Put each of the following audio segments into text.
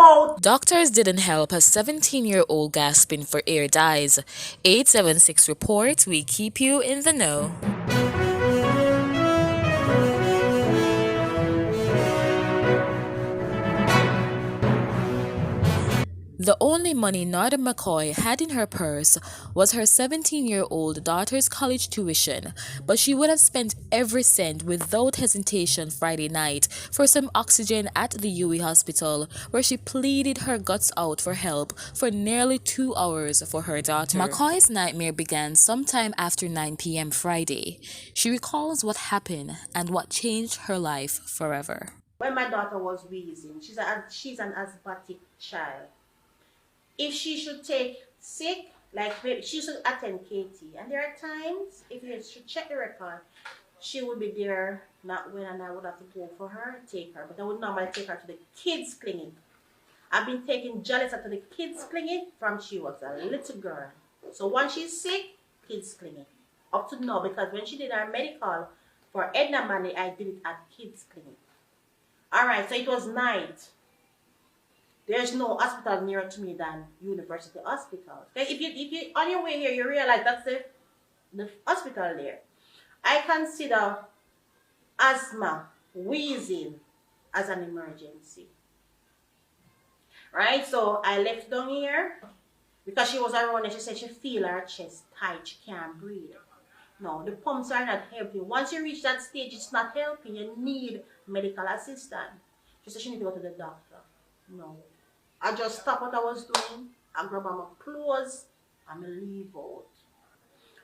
out. Doctors didn't help as 17-year-old gasping for air dies. 876 report, we keep you in the know. The only money Narda McKoy had in her purse was her 17-year-old daughter's college tuition, but she would have spent every cent without hesitation Friday night for some oxygen at the UWI hospital, where she pleaded her guts out for help for nearly 2 hours for her daughter. McKoy's nightmare began sometime after 9 p.m. Friday. She recalls what happened and what changed her life forever. When my daughter was wheezing, she's an asthmatic child. If she should take sick, like she should attend KT. And there are times, if you should check the record, she would be there, not when, and I would have to go for her, take her. But I would normally take her to the kids' clinic. I've been taking Jalisa to the kids' clinic from she was a little girl. So once she's sick, kids' clinic. Up to now, because when she did her medical for Edna Money, I did it at kids' clinic. Alright, so it was night. There's no hospital nearer to me than University Hospital. If you on your way here, you realize that's the hospital there. I consider asthma, wheezing as an emergency. Right? So I left down here because she was around and she said she feel her chest tight, she can't breathe. No, the pumps are not helping. Once you reach that stage, it's not helping. You need medical assistance. She said she need to go to the doctor. No. I just stopped what I was doing. I grabbed my clothes and I leave out.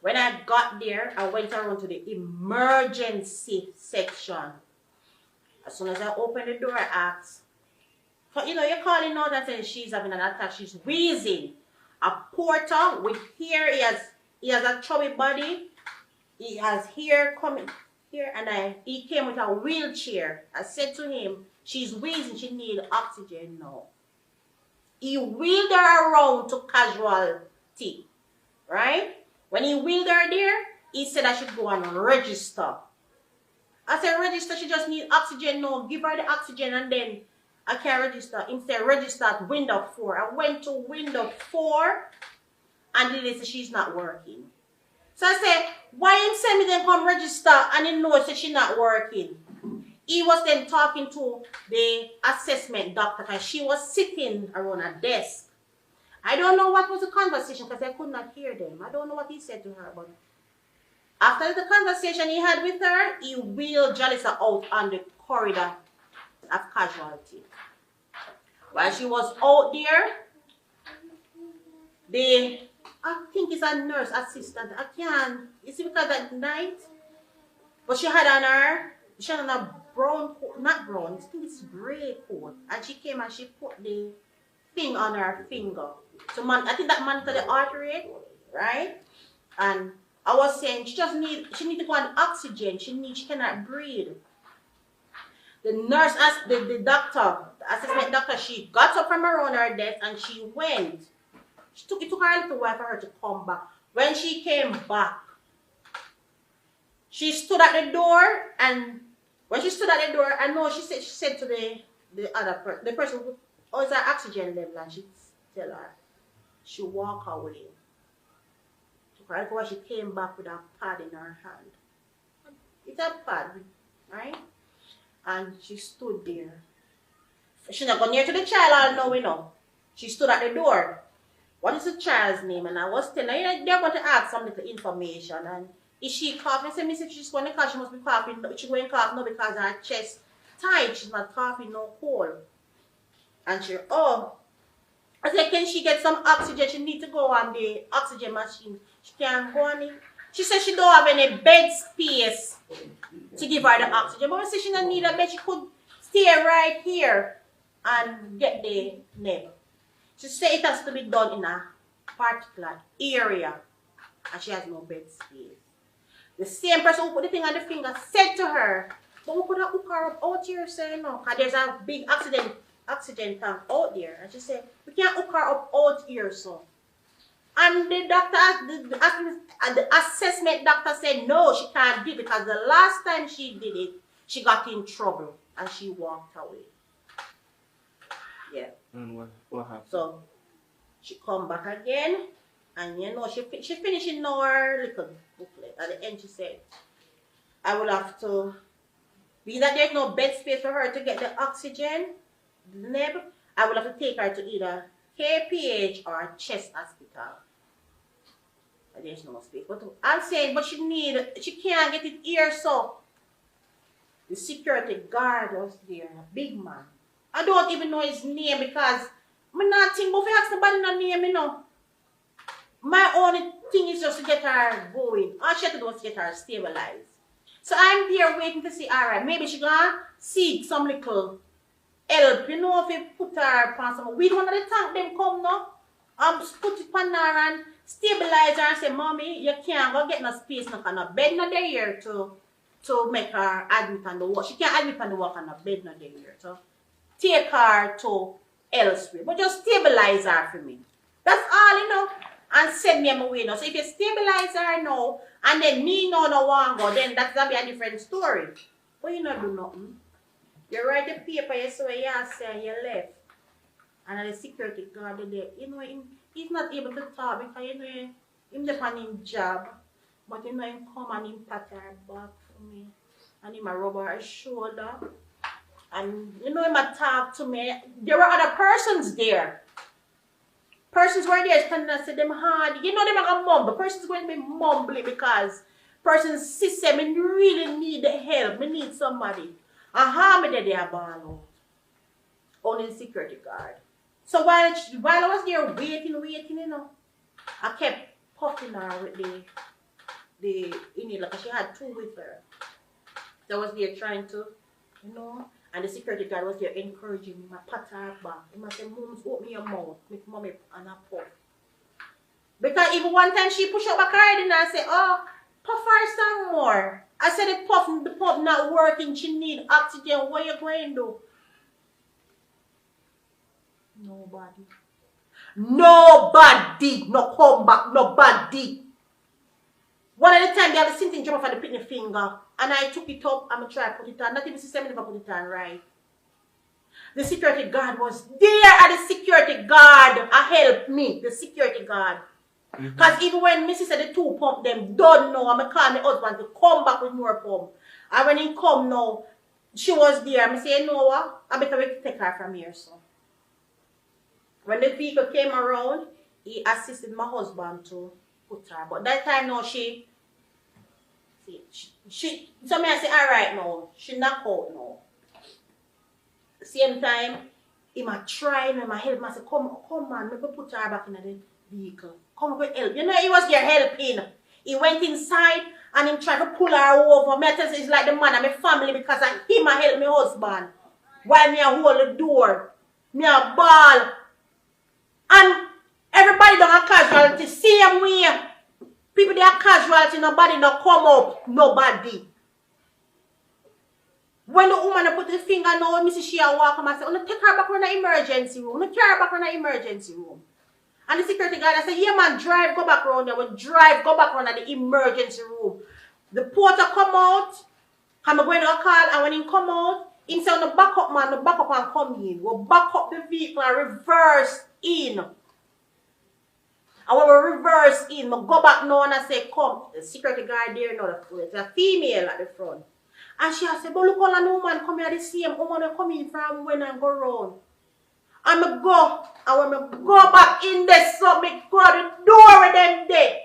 When I got there, I went around to the emergency section. As soon as I opened the door, I asked, you're calling out and saying she's having an attack, she's wheezing. A porter with hair, he has a chubby body. He has hair coming here, and he came with a wheelchair. I said to him, she's wheezing, she needs oxygen now. He wheeled her around to casualty, right? When he wheeled her there, he said I should go and register. I said, register, she just needs oxygen now. Give her the oxygen and then I can register. He said, register at window 4. I went to window 4 and they said she's not working. So I said, why him send me then come register and he knows that she's not working? He was then talking to the assessment doctor because she was sitting around a desk. I don't know what was the conversation because I could not hear them. I don't know what he said to her. But after the conversation he had with her, he wheeled Jalisa out on the corridor of casualty. While she was out there, I think it's a nurse assistant. I can't. You see, because at night, but she had on a brown coat, not brown, I think it's gray coat. And she came and she put the thing on her finger. So I think that monitor the heart rate, right? And I was saying she need to go on oxygen. She cannot breathe. The nurse asked the doctor, the assessment doctor, she got up from around her desk and she went. It took her a little while for her to come back. When she came back, she stood at the door, and when she stood at the door, I know she said to the other person, the person who, oh, it's her oxygen level, and she tell her, she walk away. Took her a little while, she came back with a pad in her hand. It's a pad, right? And she stood there. She not go near to the child, I know we know. She stood at the door. What is the child's name? And I was telling her, they're going to ask some little information. And is she coughing? I said, Miss, if she's going to cough, she must be coughing. She's going to cough no because her chest tight. She's not coughing no cold. And she, oh. I said, can she get some oxygen? She need to go on the oxygen machine. She can't go on it. She said she don't have any bed space to give her the oxygen. But I said she don't need a bed. She could stay right here and get the nip. She said it has to be done in a particular area. And she has no bed space. The same person who put the thing on the finger said to her, but we could have hooked her up out here, saying no. Because there's a big oxygen tank out there. And she said, we can't hook her up out here, so. And the doctor, the assessment doctor said, no, she can't do it because the last time she did it, she got in trouble and she walked away. Yeah. And what happened? So she come back again, and you know she finishing now her little booklet. At the end she said, I will have to, being that there's no bed space for her to get the oxygen, neb, I will have to take her to either KPH or chest hospital. But there's no space. But I'm saying, but she can't get it here, so the security guard was there, a big man. I don't even know his name because I'm not thinking about ask nobody no name, you know. My only thing is just to get her going. All she had to do was to get her stabilized. So I'm there waiting to see, alright, maybe she gonna seek some little help, you know, if you put her upon some weed, one of the tank them come now. Put it on her and stabilize her and say, Mommy, you can't go get no space, no kind of bed no day here to make her admit on the walk. She can't admit on the walk on a bed no day here. So take her to elsewhere. But just stabilize her for me. That's all, you know. And send me on my way now. So if you stabilize her now, and then me now no want go, then that's gonna be a different story. But you not do nothing. You write the paper, you say you say you left. And the security guard there, you know, he's not able to talk because you know him depend on his job. But you know him come and him pat her back for me. And him a rub her shoulder. And you know him a talk to me. There were other persons there. Persons were there standing and say them hard. You know them are mumble. Persons going to be mumbling because persons system me really need the help. Me need somebody. And how me they are ball out. Only the security guard. So while I was there waiting, you know, I kept puffing her with the inhaler because she had two with her. So I was there trying to, you know, and the security guard was there encouraging me. I pat her back. He must say, Mums, open your mouth. Make mommy and I puff. Because even one time she pushed up back her head and I said, oh, puff her some more. I said the pump not working. She need oxygen. What you going to do? Nobody no come back, nobody. One at a time they have a something jump off and they pick the finger. And I took it up, I'm gonna try to put it on. Not even system never put it on right. The security guard was there and the security guard helped me. The security guard. Because even when Missy said the two pump them don't know, I'm gonna call my husband to come back with more pump. And when he come now, she was there. I say, you know what? I better take her from here, so. When the vehicle came around, he assisted my husband to put her. But that time now she so me I say, alright now, she knock out now. Same time, he might try and my help, I say, come man, let me put her back in the vehicle. Come with help. You know, he was there helping. He went inside and he tried to pull her over. Me I tell you, it's like the man of my family because him I help my husband. While me I hold the door. Me a ball. And everybody done a casualty. Same way. People they are casualty, nobody not come up. Nobody. When the woman put the finger now, Mrs. She walk and I say, take her back on the emergency room. Carry her back on the emergency room. And the security guard I say, yeah man, drive, go back around there. We drive, go back around the emergency room. The porter come out. I'm going to call, and when he come out, he say on the back up man, the back up and come in. We'll back up the vehicle and reverse in. And when we reverse in, we go back now and I say, come. The security guard there now, it's a female at the front. And she said, but look all the woman come here the same woman come in from when I go round. And I go, and when I go back in there, so I go out the door with them there.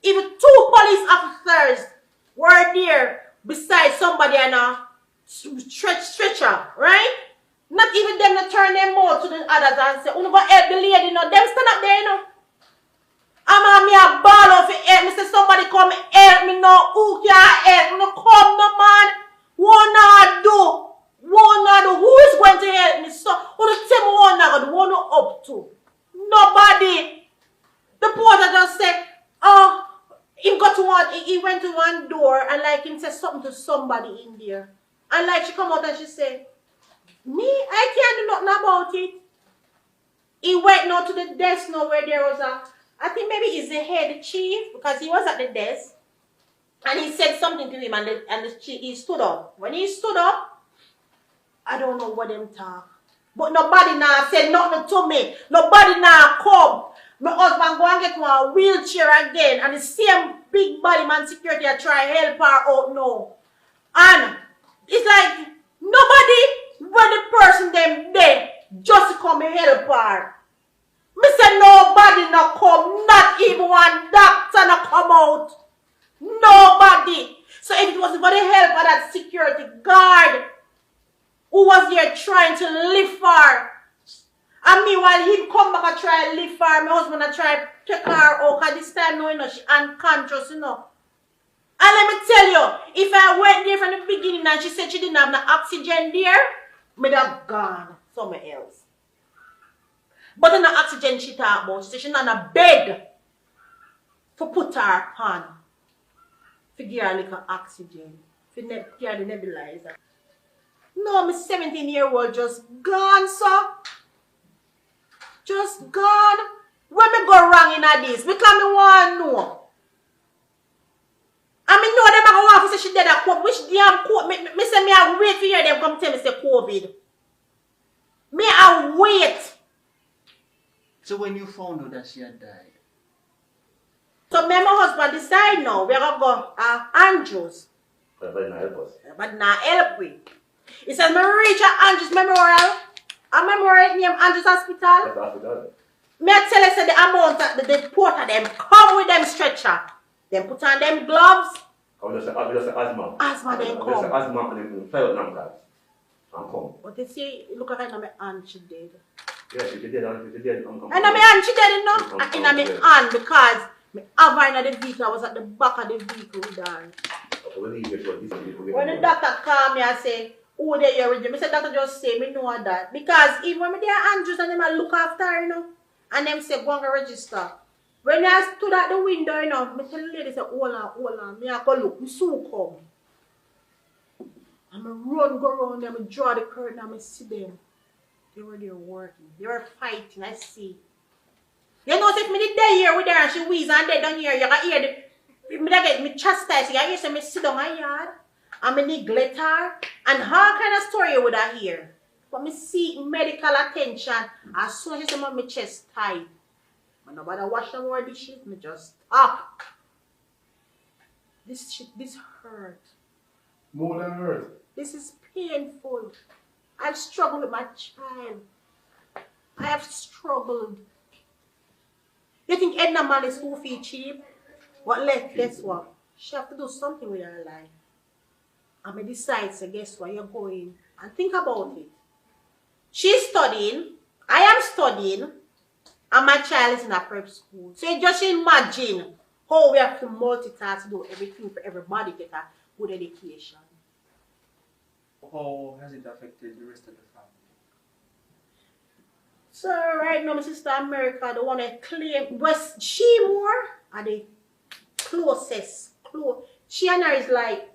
Even two police officers were there beside somebody and a stretcher, right? Not even them to turn them out to the others and say, go help the lady, no. Them stand up there, you know. I'm me a ball of help. Me say somebody come help me now. Who can help me? No come no man. What not do? What not do? Who is going to help me? So who the tell me what not do? What not up to? Nobody. The porter just said, oh, he went to one door and like him said something to somebody in there. And like she come out and she said, me, I can't do nothing about it. He went now to the desk now where there was I think maybe he's the head chief because he was at the desk. And he said something to him and the chief, he stood up. When he stood up, I don't know what them talk. But nobody now say nothing to me. Nobody now come. My husband go and get one wheelchair again. And the same big body man security I try help her out now. And it's like nobody when the person them there just to come and help her. Me say nobody no come, not even one doctor no come out. Nobody. So if it wasn't for the help of that security guard who was there trying to lift her, and meanwhile he come back and try to lift her, my husband and try to take her out, because this time no, you know, she unconscious, you know. And let me tell you, if I went there from the beginning and she said she didn't have no oxygen there, I'd have gone somewhere else. But in the oxygen she talk about, she said she's not on a bed to put her on. To give her a little oxygen. To give her the nebulizer. No, my 17-year-old just gone, sir. Just gone. Where me go wrong in this? Because me want to know. I mean, know them are going to say she dead at COVID. Which damn COVID? Me say me I wait for you them come tell me say COVID. Me I wait. So when you found out that she had died? So me and my husband decide now we're going to go Andrews. But not help us. But not help we. He said me reach at Andrews Memorial. A memorial named Andrews Hospital. That's the hospital. Me I tell you say the amount that the porter them come with them stretcher. Them put on them gloves. I just say asthma. Asthma then come. I just say asthma and then fell out numbers. And come. But you see, look at my aunt, she dead. Yeah, if you did, And my aunt, she dead enough. And my aunt, because my have in the vehicle, I was at the back of the vehicle with her. When the doctor called me and say, oh, they are with you. I said, doctor just say, me know that. Because even when they are Andrews and them I look after her, you know, and them say, go and register. When I stood at the window, you know, I tell the lady, say, hold on. Me I go look, me soon come. And I go around them, I draw the curtain and I see them. They were there working. They were fighting, I see. You know, if me did there here with her and she wheeze and dead down here, you can hear me chastise. You can hear me sit down my yard and me neglect her. And how kind of story would I hear? But me seek medical attention as soon as she say my chest tight. When nobody wash no more dishes, me just stop. This hurt. More than hurt. This is painful. I've struggled with my child. I have struggled. You think Edna Man is 2 feet cheap? What left? Guess what? She have to do something with her life. And I decide, so guess what? You're going. And think about it. She's studying. I am studying. And my child is in a prep school. So you just imagine how we have to multitask to do everything for everybody to get a good education. How has it affected the rest of the family? So right now, my sister America, the one that claim was she more are the closest. She and her is like,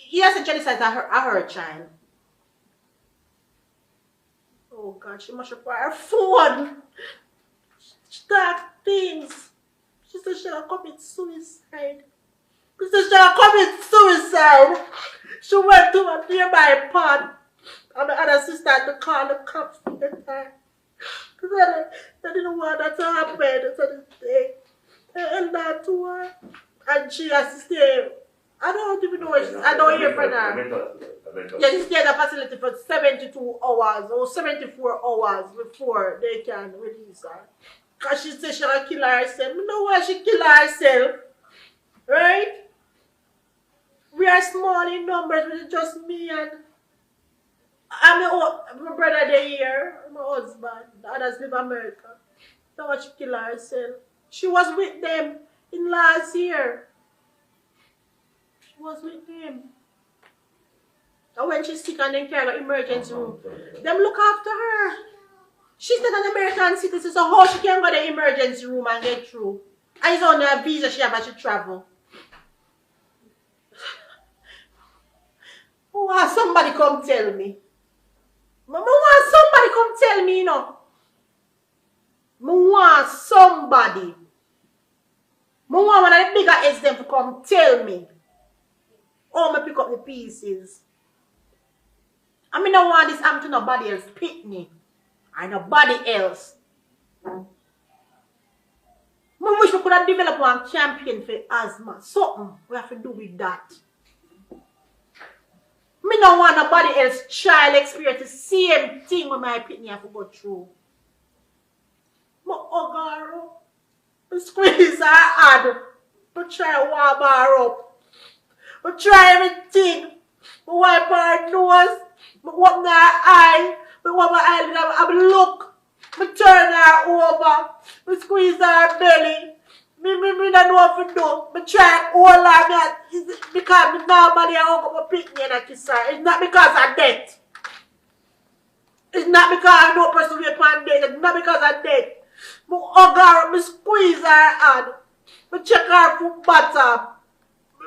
yes, Jalisa is her child. Oh God, she must have her phone. Dark things. She said she'll commit suicide. She went to a nearby pond. And the other sister had to call the cops at the time. They didn't want that to happen. So they held that to her. And she has to stay. I don't even know where she's. I don't hear from her. Yeah, she stayed in the facility for 72 hours or 74 hours before they can release her. Because she said she'll kill herself. You know why she kill herself? Right? We are small in numbers, but it's just me and my brother there here, my husband. The others live in America. That's why she kill herself. She was with them in last year. She was with them. And when she's sick and then carry her emergency room, them look after her. She's not an American citizen, so how she can go to the emergency room and get through? And it's on a visa she have as she travel. Oh, somebody come tell me. Mama want somebody come tell me, you know. I want somebody. I want one of the bigger heads them to come tell me. Oh, I pick up the pieces. I mean, I want this happen to nobody else. Pitney. Or nobody else. I wish we could have developed one champion for asthma. Something we have to do with that. Me don't want nobody else child experience the same thing when my pitney have to go through. I hug her up. I squeeze her hand. I try to warm her up. I try everything. I wipe her nose. I open her eye. I open my eyelid. I look. I turn her over. I squeeze her belly. Me don't know what to do. I try to hold her because me normally I hug up my pitney and I kiss her. It's not because of death. It's not because I know person rape and dead. It's not because of death. I hug her up. I squeeze her hand. I check her foot bottom.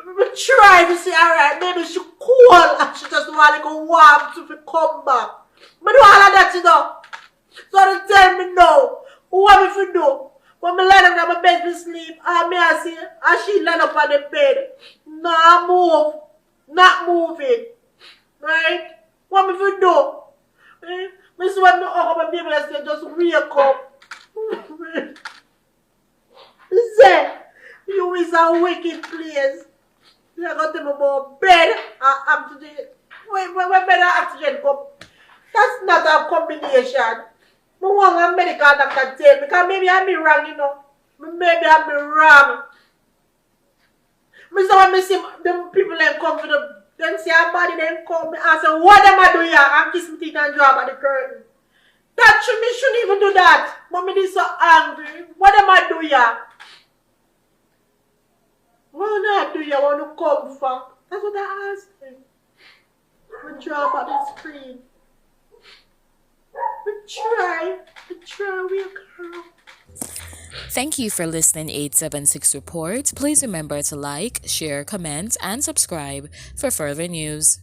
I try to see her right. Maybe she cool and she just want to go warm to come back. I do all of that, you know. So they tell me no. What me to do? When I lie down on my bed to sleep, I see and she lie up on the bed. No move. Not moving. Right? What me to do? I see when I hug my baby and say, just wake up. Say, you is a wicked place. You got them about bed and oxygen. When bed and oxygen come, that's not a combination. I want a medical doctor tell me, because maybe I'm wrong, you know. Maybe I'm wrong. I say when I see them people that come for them see our body, then come and say, what am I doing here? And kiss me teeth and drop at the curtain. That shouldn't even do that. But me is so angry. What am I doing here? What do you want to come for? That's what I asked him. We drop at the screen. We try, we girl. Thank you for listening 876 Report. Please remember to like, share, comment, and subscribe for further news.